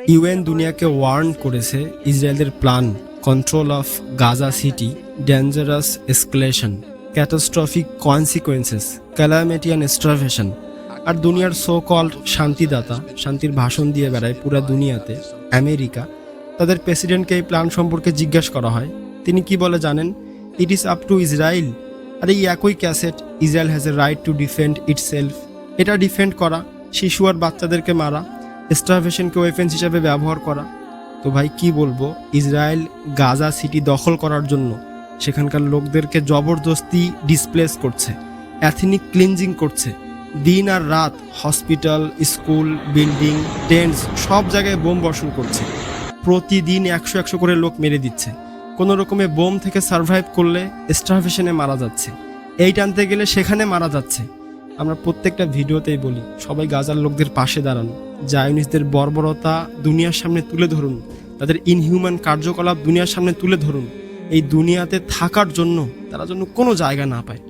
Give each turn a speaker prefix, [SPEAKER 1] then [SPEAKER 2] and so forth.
[SPEAKER 1] UN দুনিয়াকে warn করেছে ইসরায়েলের plan control of Gaza city dangerous escalation catastrophic consequences calamity and starvation. আর দুনিয়ার সো কল্ড শান্তিদাতা শান্তির ভাষণ দিয়ে বেড়ায় পুরা দুনিয়াতে আমেরিকা, তাদের প্রেসিডেন্টকে এই প্ল্যান সম্পর্কে জিজ্ঞাসা করা হয়, তিনি কি বলে জানেন? It is up to Israel. আর এই একই cassette Israel has a right to defend itself, এটা ডিফেন্ড করা, শিশু আর বাচ্চাদেরকে মারা, স্টারভেশনকে ওয়েপেন্স হিসাবে ব্যবহার করা। তো ভাই কি বলবো, ইসরায়েল গাজা সিটি দখল করার জন্য সেখানকার লোকদেরকে জবরদস্তি ডিসপ্লেস করছে, এথনিক ক্লিনজিং করছে, দিন আর রাত হসপিটাল, স্কুল, বিল্ডিং, টেন্টস সব জায়গায় বোম বর্ষণ করছে। প্রতিদিন 100 করে লোক মেরে দিচ্ছে। কোনো রকমে বোম থেকে সার্ভাইভ করলে স্টারভেশনে মারা যাচ্ছে, এই টানতে গেলে সেখানে মারা যাচ্ছে। আমরা প্রত্যেকটা ভিডিওতেই বলি সবাই গাজার লোকদের পাশে দাঁড়ান, জায়নিস্টদের বর্বরতা দুনিয়ার সামনে তুলে ধরুন, তাদের ইনহিউম্যান কার্যকলাপ দুনিয়ার সামনে তুলে ধরুন, এই দুনিয়াতে থাকার জন্য তারা যেন কোনো জায়গা না পায়।